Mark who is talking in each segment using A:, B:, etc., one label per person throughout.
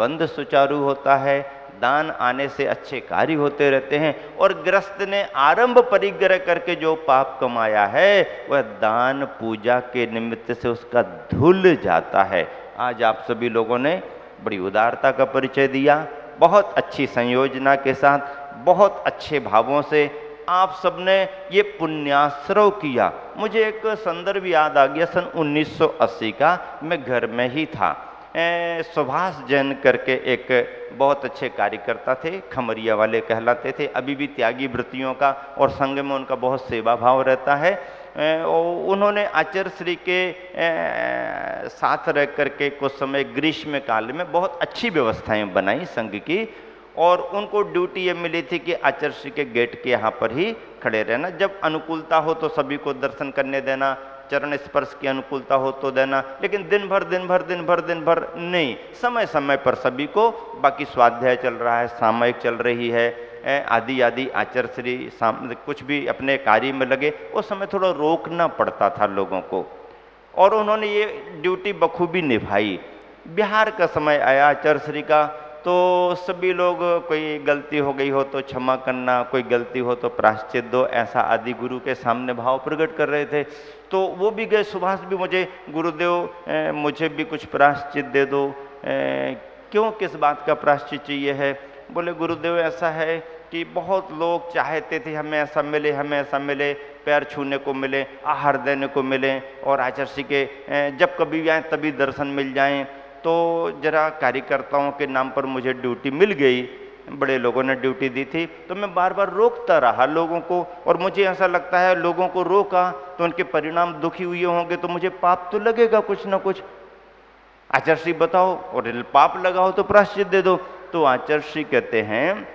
A: प्रबंध सुचारू होता है, दान आने से अच्छे कार्य होते रहते हैं। और गृहस्थ ने आरंभ परिग्रह करके जो पाप कमाया है वह दान पूजा के निमित्त से उसका धुल जाता है। आज आप सभी लोगों ने बड़ी उदारता का परिचय दिया, बहुत अच्छी संयोजना के साथ, बहुत अच्छे भावों से आप सबने ये पुण्याश्रव किया। मुझे एक संदर्भ याद आ गया, सन 1980 का, मैं घर में ही था। सुभाष जैन करके एक बहुत अच्छे कार्यकर्ता थे, खमरिया वाले कहलाते थे, अभी भी त्यागी वृत्तियों का और संघ में उनका बहुत सेवा भाव रहता है। उन्होंने आचार्य श्री के साथ रह करके कुछ समय ग्रीष्म काल में बहुत अच्छी व्यवस्थाएं बनाई संघ की, और उनको ड्यूटी ये मिली थी कि आचार्य श्री के गेट के यहाँ पर ही खड़े रहना, जब अनुकूलता हो तो सभी को दर्शन करने देना, चरण स्पर्श की अनुकूलता हो तो देना, लेकिन दिन भर नहीं, समय समय पर सभी को, बाकी स्वाध्याय चल रहा है, सामयिक चल रही है, आदि आदि आचार्य श्री कुछ भी अपने कार्य में लगे, उस समय थोड़ा रोकना पड़ता था लोगों को, और उन्होंने ये ड्यूटी बखूबी निभाई। बिहार का समय आया आचार्य श्री का, तो सभी लोग, कोई गलती हो गई हो तो क्षमा करना, कोई गलती हो तो प्रायश्चित दो, ऐसा आदि गुरु के सामने भाव प्रकट कर रहे थे। तो वो भी गए, सुभाष भी, मुझे गुरुदेव मुझे भी कुछ प्रायश्चित दे दो। क्यों, किस बात का प्रायश्चित चाहिए है? बोले गुरुदेव ऐसा है कि बहुत लोग चाहते थे हमें ऐसा मिले, हमें ऐसा मिले, पैर छूने को मिले, आहार देने को मिले, और आचार्य श्री के जब कभी आए तभी दर्शन मिल जाएं। तो जरा कार्यकर्ताओं के नाम पर मुझे ड्यूटी मिल गई, बड़े लोगों ने ड्यूटी दी थी, तो मैं बार बार रोकता रहा लोगों को, और मुझे ऐसा लगता है लोगों को रोका तो उनके परिणाम दुखी हुए होंगे, तो मुझे पाप तो लगेगा कुछ ना कुछ। आचार्य श्री बताओ, और पाप लगा हो तो प्रायश्चित दे दो। तो आचार्य श्री कहते हैं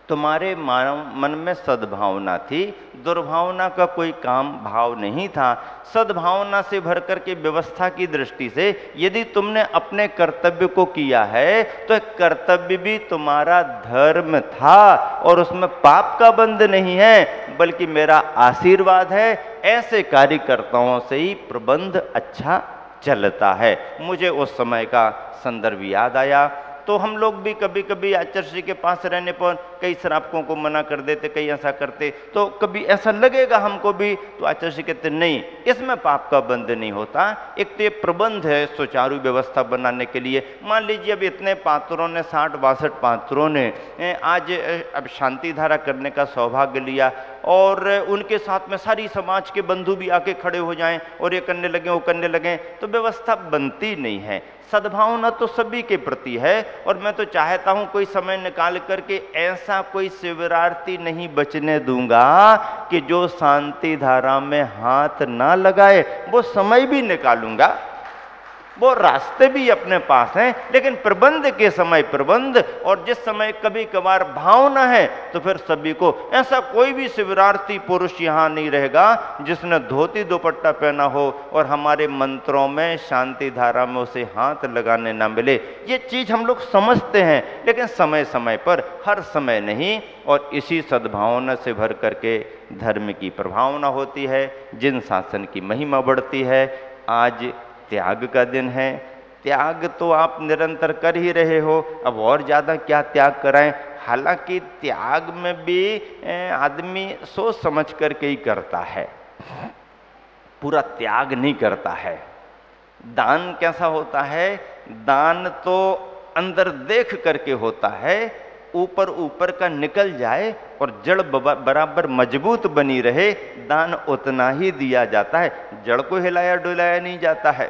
A: तुम्हारे मन में सद्भावना थी, दुर्भावना का कोई काम भाव नहीं था। सद्भावना से भर करके व्यवस्था की दृष्टि से यदि तुमने अपने कर्तव्य को किया है तो कर्तव्य भी तुम्हारा धर्म था, और उसमें पाप का बंध नहीं है, बल्कि मेरा आशीर्वाद है। ऐसे कार्यकर्ताओं से ही प्रबंध अच्छा चलता है। मुझे उस समय का संदर्भ याद आया। तो हम लोग भी कभी कभी आचार्य श्री के पास रहने पर कई श्रावकों को मना कर देते, कई ऐसा करते, तो कभी ऐसा लगेगा हमको भी, तो आचार्य श्री कहते नहीं, इसमें पाप का बंध नहीं होता। एक तो ये प्रबंध है सुचारू व्यवस्था बनाने के लिए। मान लीजिए अब इतने पात्रों ने, 60-62 पात्रों ने आज अब शांति धारा करने का सौभाग्य लिया, और उनके साथ में सारी समाज के बंधु भी आके खड़े हो जाएं और ये करने लगे, वो करने लगे, तो व्यवस्था बनती नहीं है। सद्भावना तो सभी के प्रति है, और मैं तो चाहता हूं कोई समय निकाल करके ऐसा कोई शिविरार्थी नहीं बचने दूंगा कि जो शांति धारा में हाथ ना लगाए। वो समय भी निकालूंगा, वो रास्ते भी अपने पास हैं, लेकिन प्रबंध के समय प्रबंध, और जिस समय कभी कभार भावना है तो फिर सभी को। ऐसा कोई भी शिविरार्थी पुरुष यहाँ नहीं रहेगा जिसने धोती दुपट्टा पहना हो और हमारे मंत्रों में, शांति धारा में उसे हाथ लगाने ना मिले। ये चीज हम लोग समझते हैं, लेकिन समय समय पर, हर समय नहीं। और इसी सद्भावना से भर करके धर्म की प्रभावना होती है, जिन शासन की महिमा बढ़ती है। आज त्याग का दिन है, त्याग तो आप निरंतर कर ही रहे हो, अब और ज़्यादा क्या त्याग कराएं। हालांकि त्याग में भी आदमी सोच समझ करके ही करता है, पूरा त्याग नहीं करता है। दान कैसा होता है? दान तो अंदर देख करके होता है, ऊपर ऊपर का निकल जाए और जड़ बराबर मजबूत बनी रहे, दान उतना ही दिया जाता है। जड़ को हिलाया डुलाया नहीं जाता है,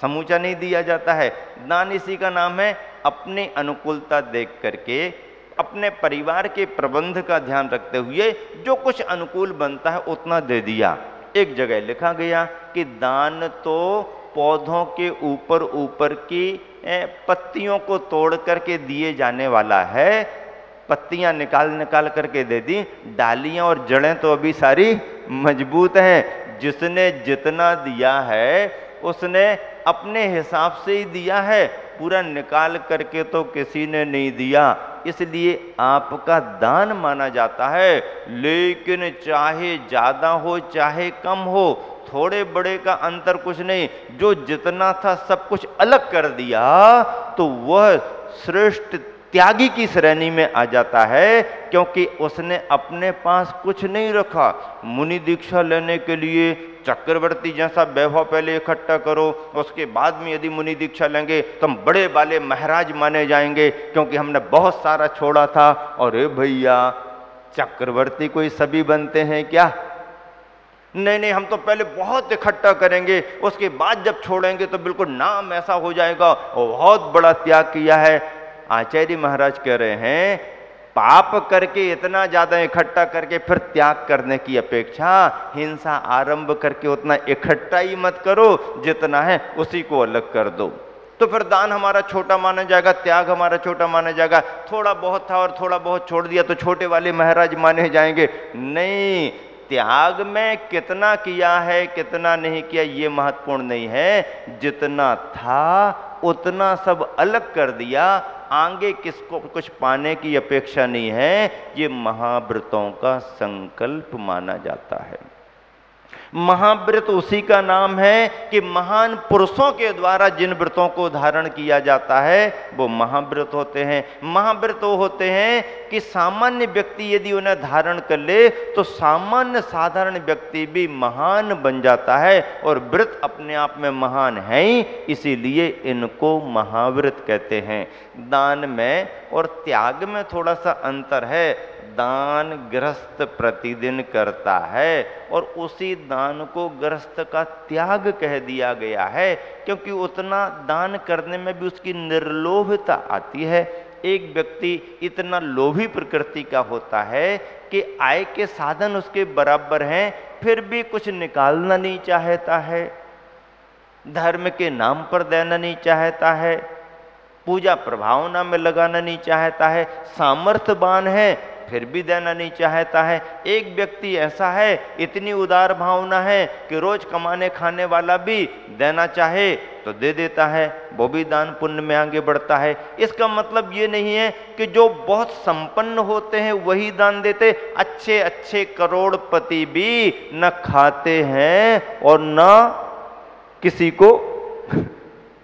A: समूचा नहीं दिया जाता है। दान इसी का नाम है। अपनी अनुकूलता देख करके, अपने परिवार के प्रबंध का ध्यान रखते हुए जो कुछ अनुकूल बनता है उतना दे दिया। एक जगह लिखा गया कि दान तो पौधों के ऊपर ऊपर की पत्तियों को तोड़ करके दिए जाने वाला है। पत्तियां निकाल निकाल करके दे दी, डालियां और जड़ें तो अभी सारी मजबूत हैं। जिसने जितना दिया है उसने अपने हिसाब से ही दिया है, पूरा निकाल करके तो किसी ने नहीं दिया, इसलिए आपका दान माना जाता है। लेकिन चाहे ज़्यादा हो चाहे कम हो, थोड़े बड़े का अंतर कुछ नहीं, जो जितना था सब कुछ अलग कर दिया तो वह श्रेष्ठ त्यागी की श्रेणी में आ जाता है, क्योंकि उसने अपने पास कुछ नहीं रखा। मुनि दीक्षा लेने के लिए चक्रवर्ती जैसा वैभव पहले इकट्ठा करो, उसके बाद में यदि मुनि दीक्षा लेंगे तो हम बड़े वाले महाराज माने जाएंगे, क्योंकि हमने बहुत सारा छोड़ा था। और भैया, चक्रवर्ती कोई सभी बनते हैं क्या? नहीं नहीं, हम तो पहले बहुत इकट्ठा करेंगे, उसके बाद जब छोड़ेंगे तो बिल्कुल नाम ऐसा हो जाएगा और बहुत बड़ा त्याग किया है। आचार्य महाराज कह रहे हैं, पाप करके इतना ज्यादा इकट्ठा करके फिर त्याग करने की अपेक्षा हिंसा आरंभ करके उतना इकट्ठा ही मत करो, जितना है उसी को अलग कर दो। तो फिर दान हमारा छोटा माना जाएगा, त्याग हमारा छोटा माना जाएगा। थोड़ा बहुत था और थोड़ा बहुत छोड़ दिया तो छोटे वाले महाराज माने जाएंगे। नहीं, त्याग में कितना किया है कितना नहीं किया ये महत्वपूर्ण नहीं है, जितना था उतना सब अलग कर दिया, आगे किसको कुछ पाने की अपेक्षा नहीं है। ये महाव्रतों का संकल्प माना जाता है। महाव्रत उसी का नाम है कि महान पुरुषों के द्वारा जिन व्रतों को धारण किया जाता है वो महाव्रत होते हैं। महाव्रत वो होते हैं कि सामान्य व्यक्ति यदि उन्हें धारण कर ले तो सामान्य साधारण व्यक्ति भी महान बन जाता है, और व्रत अपने आप में महान है ही, इसीलिए इनको महाव्रत कहते हैं। दान में और त्याग में थोड़ा सा अंतर है। दान गृहस्थ प्रतिदिन करता है और उसी दान को गृहस्थ का त्याग कह दिया गया है, क्योंकि उतना दान करने में भी उसकी निर्लोभता आती है। एक व्यक्ति इतना लोभी प्रकृति का होता है कि आय के साधन उसके बराबर हैं, फिर भी कुछ निकालना नहीं चाहता है, धर्म के नाम पर देना नहीं चाहता है, पूजा प्रभावना में लगाना नहीं चाहता है, सामर्थ्यवान है फिर भी देना नहीं चाहता है। एक व्यक्ति ऐसा है, इतनी उदार भावना है कि रोज कमाने खाने वाला भी देना चाहे तो दे देता है, वो भी दान पुण्य में आगे बढ़ता है। इसका मतलब ये नहीं है कि जो बहुत संपन्न होते हैं वही दान देते। अच्छे अच्छे करोड़पति भी न खाते हैं और न किसी को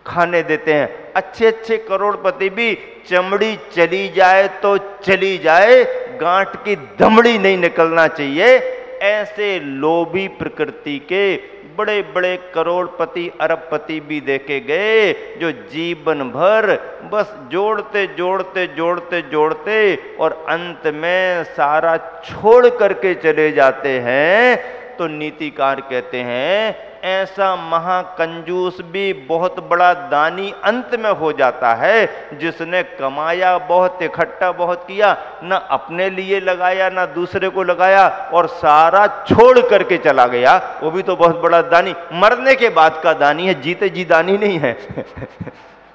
A: खाने देते हैं। अच्छे अच्छे करोड़पति भी चमड़ी चली जाए तो चली जाए, गांठ की दमड़ी नहीं निकलना चाहिए। ऐसे लोभी प्रकृति के बड़े बड़े करोड़पति अरबपति भी देखे गए, जो जीवन भर बस जोड़ते जोड़ते जोड़ते जोड़ते और अंत में सारा छोड़ करके चले जाते हैं। तो नीतिकार कहते हैं ऐसा महाकंजूस भी बहुत बड़ा दानी अंत में हो जाता है, जिसने कमाया बहुत, इकट्ठा बहुत किया, न अपने लिए लगाया न दूसरे को लगाया और सारा छोड़ करके चला गया, वो भी तो बहुत बड़ा दानी। मरने के बाद का दानी है, जीते जी दानी नहीं है।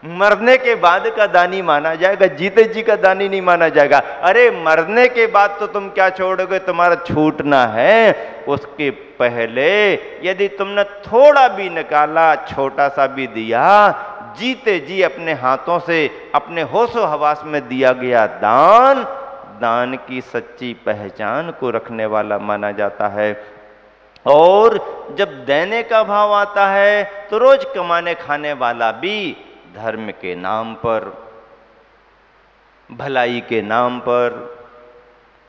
A: मरने के बाद का दानी माना जाएगा, जीते जी का दानी नहीं माना जाएगा। अरे मरने के बाद तो तुम क्या छोड़ोगे, तुम्हारा छूटना है। उसके पहले यदि तुमने थोड़ा भी निकाला, छोटा सा भी दिया, जीते जी अपने हाथों से अपने होशो हवास में दिया गया दान, दान की सच्ची पहचान को रखने वाला माना जाता है। और जब देने का भाव आता है तो रोज कमाने खाने वाला भी धर्म के नाम पर, भलाई के नाम पर,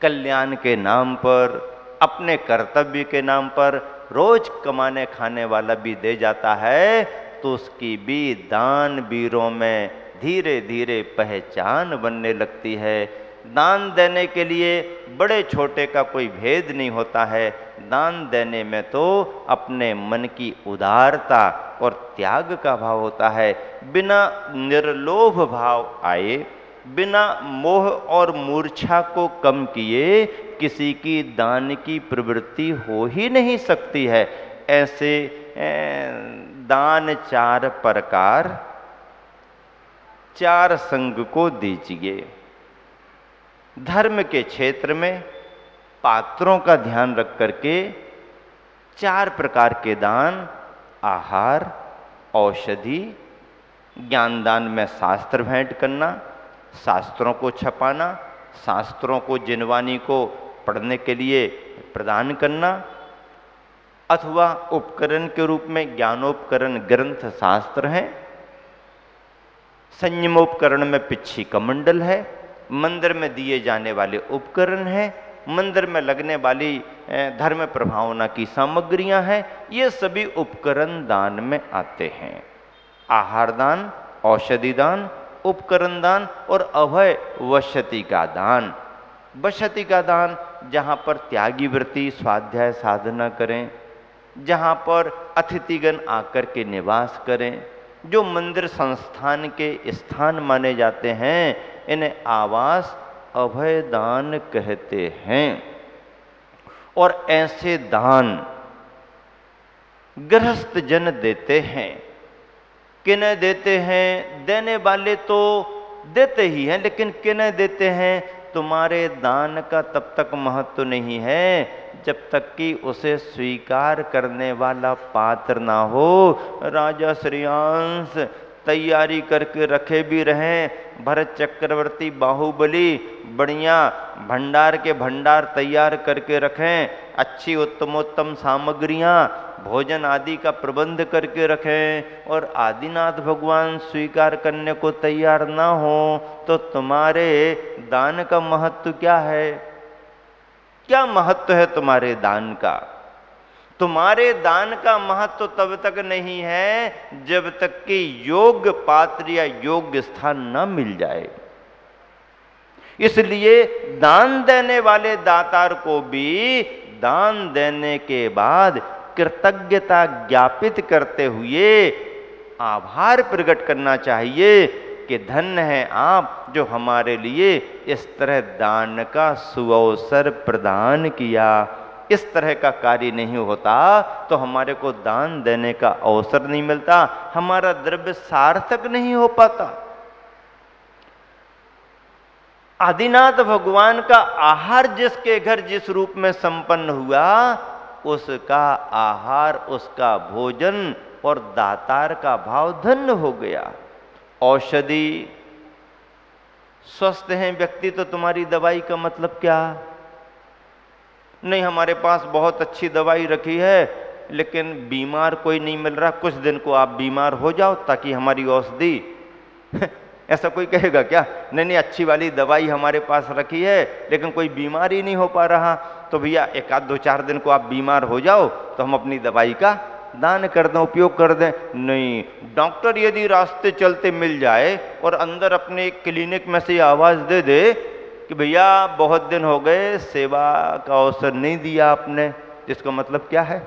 A: कल्याण के नाम पर, अपने कर्तव्य के नाम पर रोज कमाने खाने वाला भी दे जाता है, तो उसकी भी दान वीरों में धीरे धीरे पहचान बनने लगती है। दान देने के लिए बड़े छोटे का कोई भेद नहीं होता है। दान देने में तो अपने मन की उदारता और त्याग का भाव होता है। बिना निर्लोभ भाव आए, बिना मोह और मूर्छा को कम किए किसी की दान की प्रवृत्ति हो ही नहीं सकती है। ऐसे दान 4 प्रकार 4 संग को दीजिए। धर्म के क्षेत्र में पात्रों का ध्यान रख करके 4 प्रकार के दान, आहार, औषधि, ज्ञान दान में शास्त्र भेंट करना, शास्त्रों को छपाना, शास्त्रों को जिनवानी को पढ़ने के लिए प्रदान करना, अथवा उपकरण के रूप में ज्ञानोपकरण ग्रंथ शास्त्र हैं, संयमोपकरण में पिच्छी कमंडल है, मंदिर में दिए जाने वाले उपकरण हैं, मंदिर में लगने वाली धर्म प्रभावना की सामग्रियां हैं, ये सभी उपकरण दान में आते हैं। आहार दान, औषधि दान, उपकरण दान और अभय वशति का दान। वशति का दान जहाँ पर त्यागी वृत्ति स्वाध्याय साधना करें, जहाँ पर अतिथिगण आकर के निवास करें, जो मंदिर संस्थान के स्थान माने जाते हैं, इन्हें आवास अभय दान कहते हैं। और ऐसे दान गृहस्थ जन देते हैं। किन्हें देते हैं? देने वाले तो देते ही हैं, लेकिन किन्हें देते हैं? तुम्हारे दान का तब तक महत्व नहीं है जब तक कि उसे स्वीकार करने वाला पात्र ना हो। राजा श्रेयांश तैयारी करके रखे भी रहें, भरत चक्रवर्ती बाहुबली बढ़िया भंडार के भंडार तैयार करके रखें, अच्छी उत्तमोत्तम सामग्रियां भोजन आदि का प्रबंध करके रखें, और आदिनाथ भगवान स्वीकार करने को तैयार ना हो, तो तुम्हारे दान का महत्व क्या है? क्या महत्व है तुम्हारे दान का? तुम्हारे दान का महत्व तब तक नहीं है जब तक कि योग्य पात्र या योग्य स्थान न मिल जाए। इसलिए दान देने वाले दातार को भी दान देने के बाद कृतज्ञता ज्ञापित करते हुए आभार प्रकट करना चाहिए कि धन्य है आप जो हमारे लिए इस तरह दान का सुअवसर प्रदान किया। इस तरह का कार्य नहीं होता तो हमारे को दान देने का अवसर नहीं मिलता, हमारा द्रव्य सार्थक नहीं हो पाता। आदिनाथ भगवान का आहार जिसके घर जिस रूप में संपन्न हुआ, उसका आहार, उसका भोजन और दातार का भाव धन्य हो गया। औषधि, स्वस्थ हैं व्यक्ति तो तुम्हारी दवाई का मतलब क्या? नहीं, हमारे पास बहुत अच्छी दवाई रखी है लेकिन बीमार कोई नहीं मिल रहा, कुछ दिन को आप बीमार हो जाओ ताकि हमारी औषधि ऐसा कोई कहेगा क्या? नहीं नहीं, अच्छी वाली दवाई हमारे पास रखी है लेकिन कोई बीमार ही नहीं हो पा रहा, तो भैया एक आध 2-4 दिन को आप बीमार हो जाओ तो हम अपनी दवाई का दान कर दें, उपयोग कर दें। नहीं, डॉक्टर यदि रास्ते चलते मिल जाए और अंदर अपने क्लिनिक में से आवाज दे दे कि भैया बहुत दिन हो गए सेवा का अवसर नहीं दिया आपने, इसका मतलब क्या है?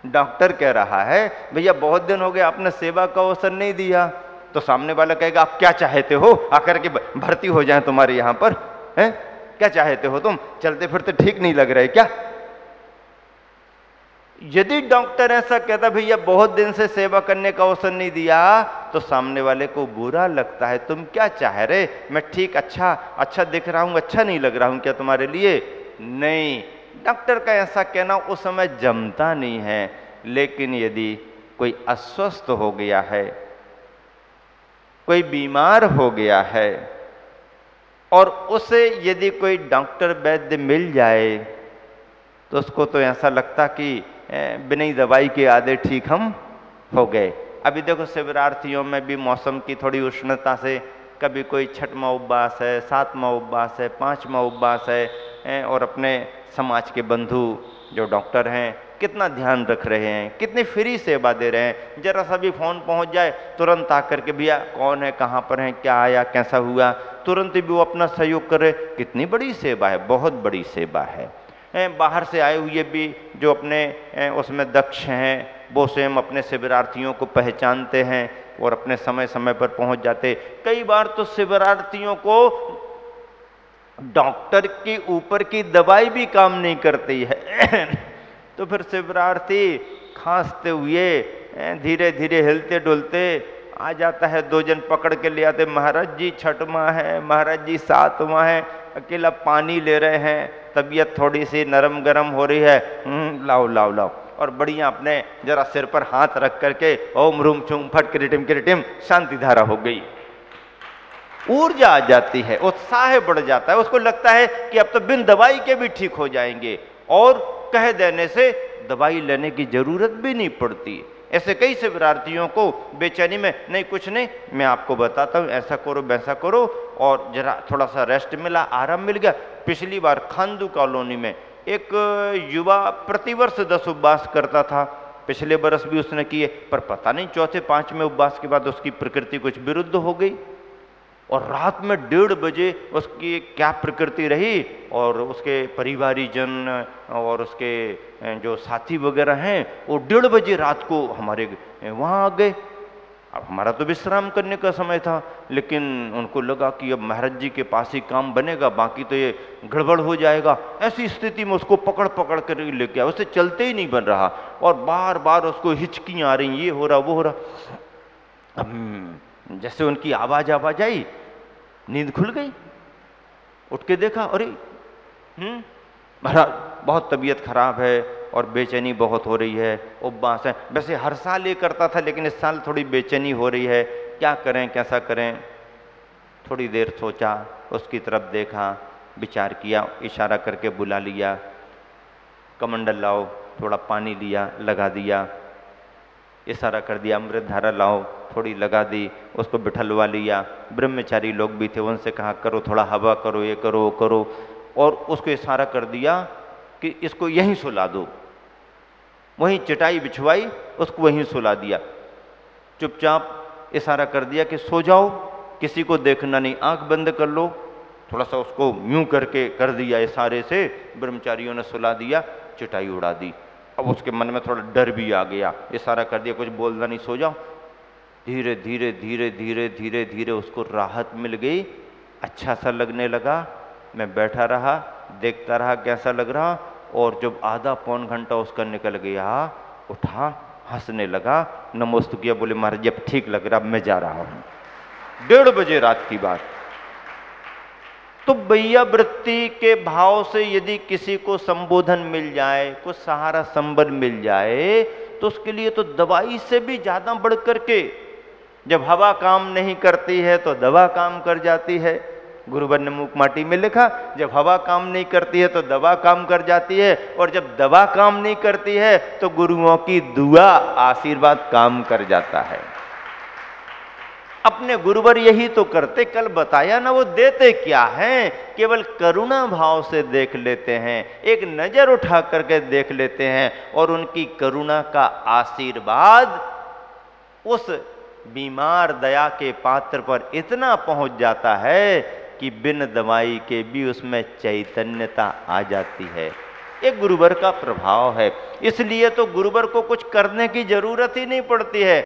A: डॉक्टर कह रहा है भैया बहुत दिन हो गए आपने सेवा का अवसर नहीं दिया, तो सामने वाला कहेगा आप क्या चाहते हो, आकर के भर्ती हो जाए तुम्हारे यहां पर, हैं? क्या चाहते हो तुम? चलते फिरते ठीक नहीं लग रहे क्या? यदि डॉक्टर ऐसा कहता भैया बहुत दिन से सेवा करने का अवसर नहीं दिया, तो सामने वाले को बुरा लगता है। तुम क्या चाह रहे? मैं ठीक अच्छा दिख रहा हूं, अच्छा नहीं लग रहा हूं क्या तुम्हारे लिए? नहीं, डॉक्टर का ऐसा कहना उस समय जमता नहीं है। लेकिन यदि कोई अस्वस्थ हो गया है, कोई बीमार हो गया है और उसे यदि कोई डॉक्टर वैद्य मिल जाए तो उसको तो ऐसा लगता कि बिना ही दवाई के आधे ठीक हम हो गए। अभी देखो शिवरात्रियों में भी मौसम की थोड़ी उष्णता से कभी कोई छठवां उपवास है, 7वां उपवास है, 5वां उपवास है, और अपने समाज के बंधु जो डॉक्टर हैं कितना ध्यान रख रहे हैं, कितनी फ्री सेवा दे रहे हैं। जरा सा भी फोन पहुंच जाए तुरंत आकर के भैया कौन है, कहाँ पर है, क्या आया, कैसा हुआ, तुरंत भी वो अपना सहयोग करे। कितनी बड़ी सेवा है, बहुत बड़ी सेवा है। बाहर से आए हुए भी जो अपने उसमें दक्ष हैं वो स्वयं अपने शिविरार्थियों को पहचानते हैं और अपने समय समय पर पहुंच जाते। कई बार तो शिविरार्थियों को डॉक्टर के ऊपर की दवाई भी काम नहीं करती है तो फिर शिविरार्थी खांसते हुए धीरे धीरे हिलते डुलते आ जाता है। 2 जन पकड़ के ले आते, महाराज जी 6वां है, महाराज जी 7वां है, अकेला पानी ले रहे हैं, तबीयत थोड़ी सी नरम गरम हो रही है, लाओ लाओ लाओ, और बढ़िया अपने जरा सिर पर हाथ रख करके ओम रूम चूम फट किरिटिम शांति धारा हो गई। ऊर्जा आ जाती है, उत्साह बढ़ जाता है, उसको लगता है कि अब तो बिन दवाई के भी ठीक हो जाएंगे, और कह देने से दवाई लेने की जरूरत भी नहीं पड़ती। ऐसे कई से विद्यार्थियों को बेचैनी में, नहीं कुछ नहीं, मैं आपको बताता हूँ, ऐसा करो वैसा करो, और जरा थोड़ा सा रेस्ट मिला, आराम मिल गया। पिछली बार खांदू कॉलोनी में एक युवा प्रतिवर्ष 10 उपवास करता था, पिछले बरस भी उसने किए, पर पता नहीं चौथे पांचवें उपवास के बाद उसकी प्रकृति कुछ विरुद्ध हो गई, और रात में 1:30 बजे उसकी क्या प्रकृति रही, और उसके परिवारीजन और उसके जो साथी वगैरह हैं वो 1:30 बजे रात को हमारे वहाँ आ गए। अब हमारा तो विश्राम करने का समय था, लेकिन उनको लगा कि अब महाराज जी के पास ही काम बनेगा, बाकी तो ये गड़बड़ हो जाएगा। ऐसी स्थिति में उसको पकड़ पकड़ कर लेके आया, उससे चलते ही नहीं बन रहा, और बार बार उसको हिचकियाँ आ रही, ये हो रहा वो हो रहा। जैसे उनकी आवाज आई, नींद खुल गई, उठ के देखा, अरे महाराज बहुत तबीयत खराब है और बेचैनी बहुत हो रही है, उपवास है। वैसे हर साल ये करता था, लेकिन इस साल थोड़ी बेचैनी हो रही है, क्या करें कैसा करें। थोड़ी देर सोचा, उसकी तरफ देखा, विचार किया, इशारा करके बुला लिया, कमंडल लाओ, थोड़ा पानी लिया, लगा दिया, इशारा कर दिया, अमृत धारा लाओ, थोड़ी लगा दी, उसको बिठलवा लिया। ब्रह्मचारी लोग भी थे, उनसे कहा करो थोड़ा हवा करो, ये करो वो करो, और उसको इशारा कर दिया कि इसको यहीं सुला दो। वहीं चटाई बिछवाई, उसको वहीं सुला दिया, चुपचाप इशारा कर दिया कि सो जाओ, किसी को देखना नहीं, आंख बंद कर लो। थोड़ा सा उसको यूं करके कर दिया इशारे से, ब्रह्मचारियों ने सुला दिया, चटाई उड़ा दी। अब उसके मन में थोड़ा डर भी आ गया, इशारा कर दिया कुछ बोलना नहीं, सो जाओ। धीरे धीरे धीरे धीरे धीरे धीरे उसको राहत मिल गई, अच्छा सा लगने लगा। मैं बैठा रहा, देखता रहा कैसा लग रहा, और जब आधा पौन घंटा उसका निकल गया, उठा, हंसने लगा, नमोस्तु किया, बोले महाराज अब ठीक लग रहा, अब मैं जा रहा हूं। 1:30 बजे रात की बात। तो भैया वृत्ति के भाव से यदि किसी को संबोधन मिल जाए, कुछ सहारा संबल मिल जाए, तो उसके लिए तो दवाई से भी ज्यादा बढ़ करके, जब हवा काम नहीं करती है तो दवा काम कर जाती है। गुरुवर ने मूक माटी में लिखा, जब हवा काम नहीं करती है तो दवा काम कर जाती है, और जब दवा काम नहीं करती है तो गुरुओं की दुआ आशीर्वाद काम कर जाता है। अपने गुरुवर यही तो करते, कल बताया ना, वो देते क्या हैं, केवल करुणा भाव से देख लेते हैं, एक नजर उठा करके देख लेते हैं, और उनकी करुणा का आशीर्वाद उस बीमार दया के पात्र पर इतना पहुंच जाता है कि बिन दवाई के भी उसमें चैतन्यता आ जाती है। एक गुरुवर का प्रभाव है, इसलिए तो गुरुवर को कुछ करने की जरूरत ही नहीं पड़ती है।